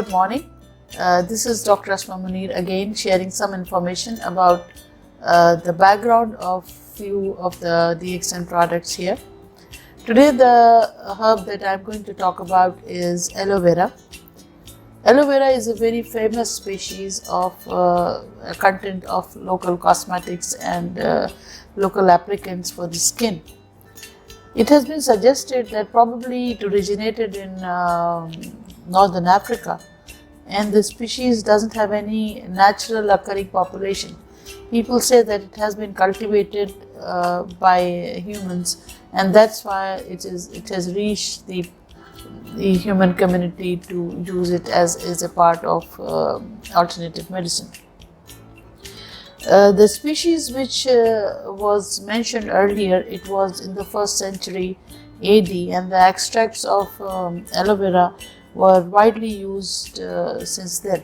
Good morning. This is Dr. Asma Munir again sharing some information about the background of few of the DXN products here. Today the herb that I'm going to talk about is aloe vera. Aloe vera is a very famous species of content of local cosmetics and local applicants for the skin. It has been suggested that probably it originated in northern Africa, and the species doesn't have any natural occurring population. People say that it has been cultivated by humans, and that's why it has reached the human community to use it as a part of alternative medicine. The species which was mentioned earlier, it was in the 1st century AD, and the extracts of aloe vera were widely used since then.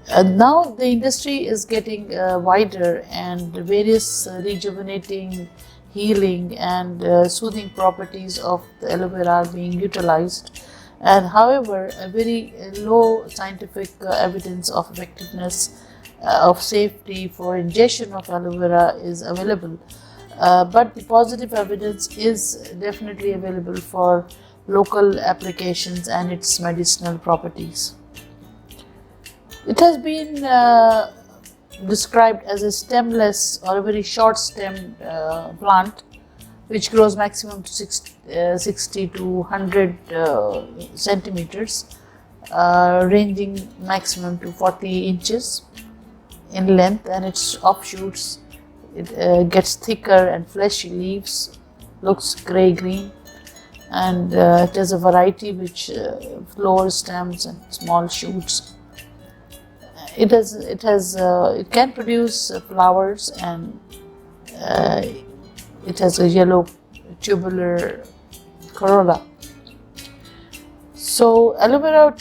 Now the industry is getting wider, and various rejuvenating, healing and soothing properties of the aloe vera are being utilized. And however, a very low scientific evidence of effectiveness of safety for ingestion of aloe vera is available, but the positive evidence is definitely available for local applications and its medicinal properties. It has been described as a stemless or a very short stemmed plant which grows maximum to 60 to 100 centimeters, ranging maximum to 40 inches in length, and its offshoots, it gets thicker and fleshy leaves, looks grey-green, and it has a variety which flower stems and small shoots. It can produce flowers, and it has a yellow tubular corolla. So aloe vera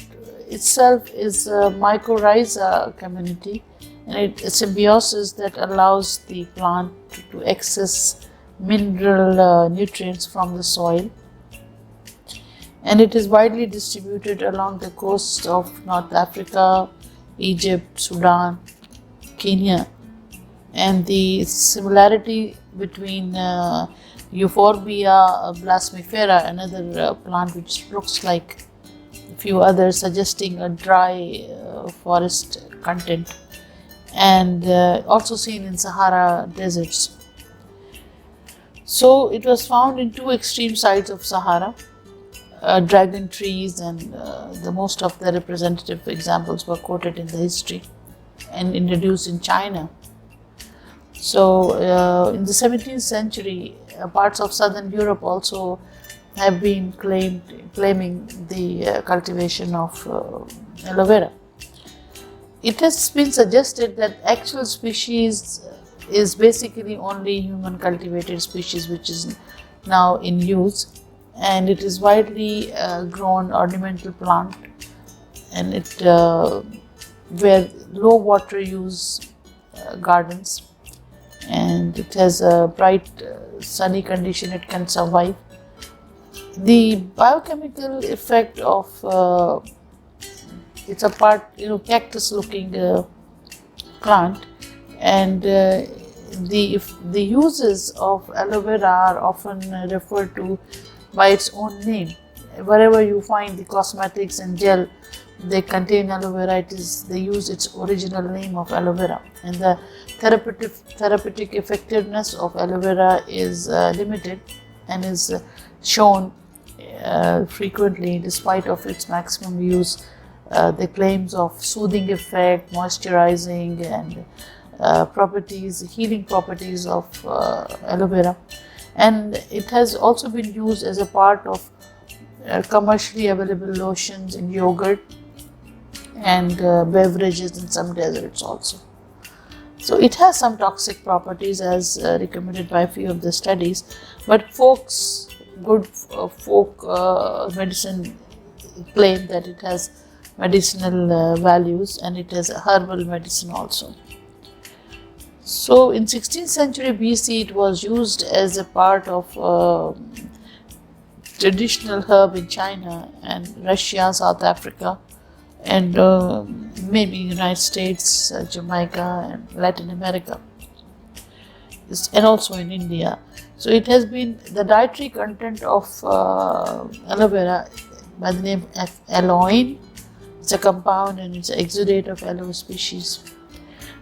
itself is a mycorrhiza community, and it's a symbiosis that allows the plant to access mineral nutrients from the soil, and it is widely distributed along the coast of North Africa, Egypt, Sudan, Kenya. And the similarity between Euphorbia blasmifera, another plant which looks like a few others, suggesting a dry forest content, and also seen in Sahara deserts. So it was found in two extreme sides of Sahara, dragon trees, and the most of the representative examples were quoted in the history and introduced in China. So in the 17th century, parts of southern Europe also have been claiming the cultivation of aloe vera. It has been suggested that actual species is basically only human cultivated species which is now in use, and it is widely grown ornamental plant, and it where low water use gardens, and it has a bright sunny condition it can survive. The biochemical effect of it's a cactus looking plant, and the uses of aloe vera are often referred to by its own name. Wherever you find the cosmetics and gel, they contain aloe vera, they use its original name of aloe vera, and the therapeutic effectiveness of aloe vera is limited and is shown frequently despite of its maximum use. The claims of soothing effect, moisturizing, and healing properties of aloe vera, and it has also been used as a part of commercially available lotions in yogurt and beverages in some deserts also. So it has some toxic properties as recommended by a few of the studies, but good folk medicine claim that it has medicinal values, and it has herbal medicine also. So in 16th century BC, it was used as a part of traditional herb in China and Russia, South Africa, and maybe United States, Jamaica, and Latin America, and also in India. So it has been the dietary content of aloe vera by the name of aloin. It's a compound and it's an exudate of aloe species,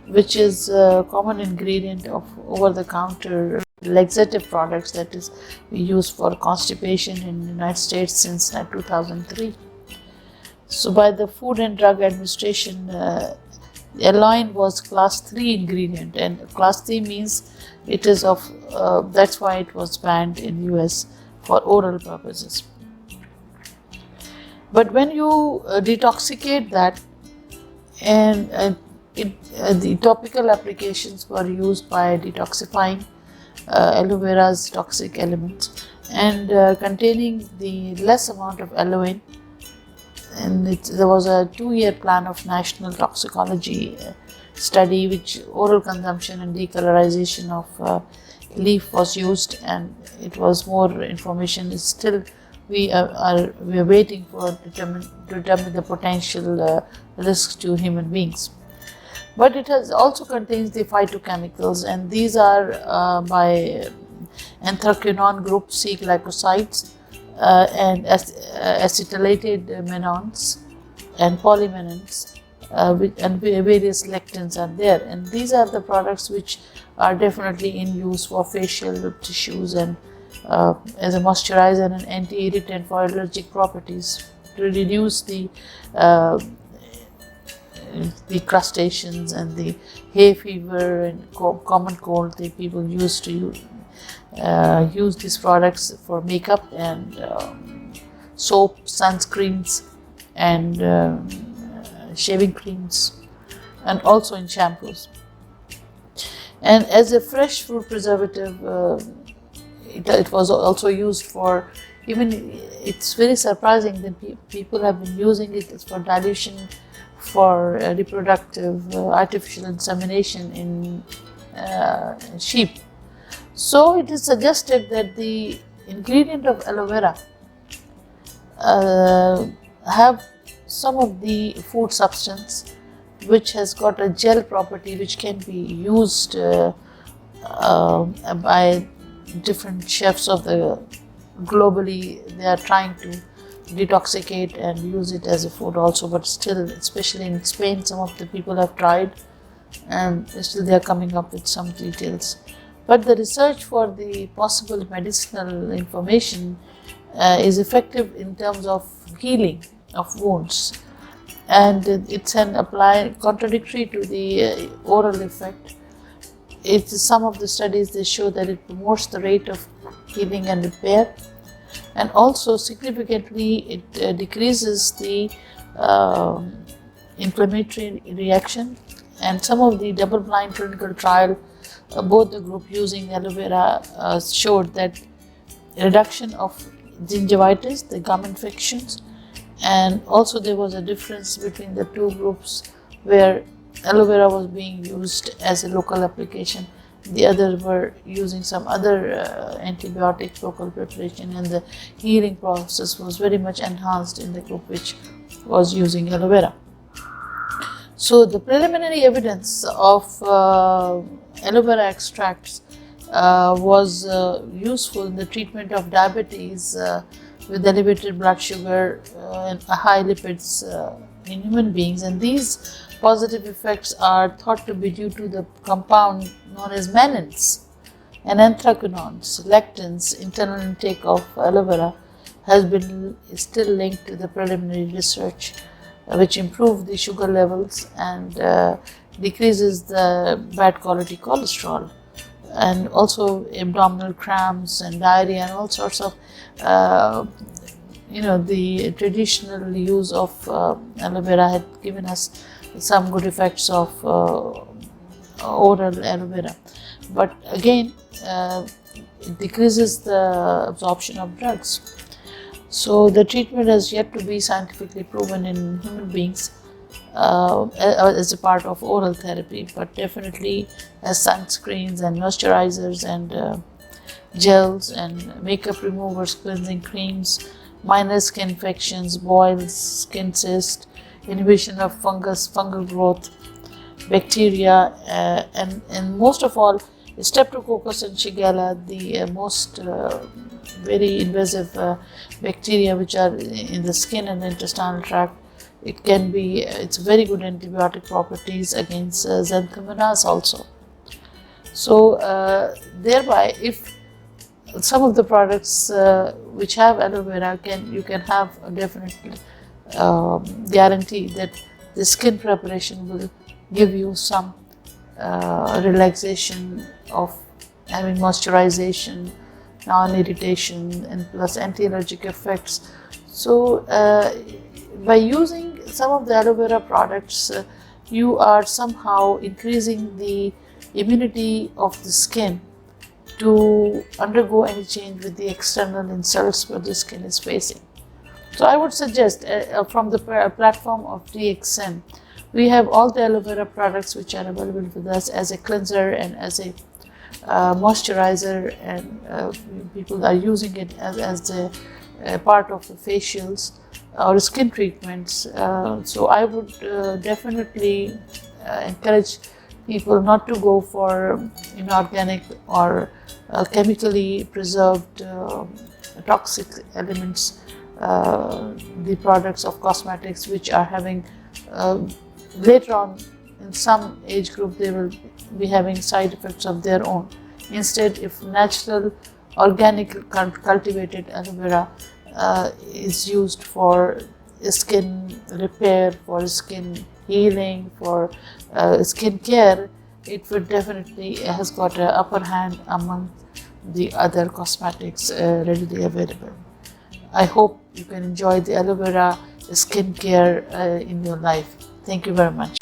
which is a common ingredient of over-the-counter laxative products that is used for constipation in the United States since 2003. So by the Food and Drug Administration, aloin was class 3 ingredient, and class 3 means it is of, that's why it was banned in US for oral purposes. But when you detoxicate that, and the topical applications were used by detoxifying aloe vera's toxic elements and containing the less amount of aloin. And there was a 2-year plan of national toxicology study, which oral consumption and decolorization of leaf was used, and it was more information is still we are waiting for to determine the potential risks to human beings. But it has also contains the phytochemicals, and these are by anthraquinone group C glycosides and acetylated mannans and polymannans, and various lectins are there. And these are the products which are definitely in use for facial tissues and as a moisturizer and anti-irritant for allergic properties to reduce the crustaceans and the hay fever and common cold that people used to use these products for makeup and soap, sunscreens, and shaving creams, and also in shampoos. And as a fresh fruit preservative, it was also used for, even it's very surprising that people have been using it for dilution for reproductive artificial insemination in sheep. So it is suggested that the ingredient of aloe vera have some of the food substance which has got a gel property which can be used by different chefs of the globally. They are trying to detoxicate and use it as a food also, but still, especially in Spain, some of the people have tried and still they are coming up with some details. But the research for the possible medicinal information is effective in terms of healing of wounds, and it's an contradictory to the oral effect. Some of the studies they show that it promotes the rate of healing and repair, and also significantly it decreases the inflammatory reaction. And some of the double-blind clinical trial, both the group using aloe vera showed that reduction of gingivitis, the gum infections, and also there was a difference between the two groups where aloe vera was being used as a local application. The others were using some other antibiotic local preparation, and the healing process was very much enhanced in the group which was using aloe vera. So the preliminary evidence of aloe vera extracts was useful in the treatment of diabetes with elevated blood sugar and high lipids in human beings, and these positive effects are thought to be due to the compound known as mannans and anthraquinones. Lectins, internal intake of aloe vera has been still linked to the preliminary research, which improve the sugar levels and decreases the bad quality cholesterol, and also abdominal cramps and diarrhea and all sorts of the traditional use of aloe vera had given us some good effects of oral aloe vera. But again, it decreases the absorption of drugs. So the treatment has yet to be scientifically proven in human beings as a part of oral therapy, but definitely as sunscreens and moisturizers and gels and makeup removers, cleansing creams, minor skin infections, boils, skin cysts, inhibition of fungal growth, bacteria, and most of all, Streptococcus and Shigella, the most very invasive bacteria which are in the skin and intestinal tract. It's very good antibiotic properties against Xanthomonas also. So thereby, if some of the products which have aloe vera, you can have a definite guarantee that the skin preparation will give you some relaxation of having moisturization, non-irritation, and plus anti-allergic effects. So by using some of the aloe vera products, you are somehow increasing the immunity of the skin to undergo any change with the external insults what the skin is facing. So I would suggest from the platform of DXN, we have all the aloe vera products which are available with us as a cleanser and as a moisturizer, and people are using it as a part of the facials or skin treatments. So I would definitely encourage people not to go for inorganic or chemically preserved toxic elements, the products of cosmetics which are having later on in some age group they will be having side effects of their own. Instead, if natural, organic, cultivated aloe vera is used for skin repair, for skin healing, for skin care, it would definitely has got an upper hand among the other cosmetics readily available. I hope you can enjoy the aloe vera skin care in your life. Thank you very much.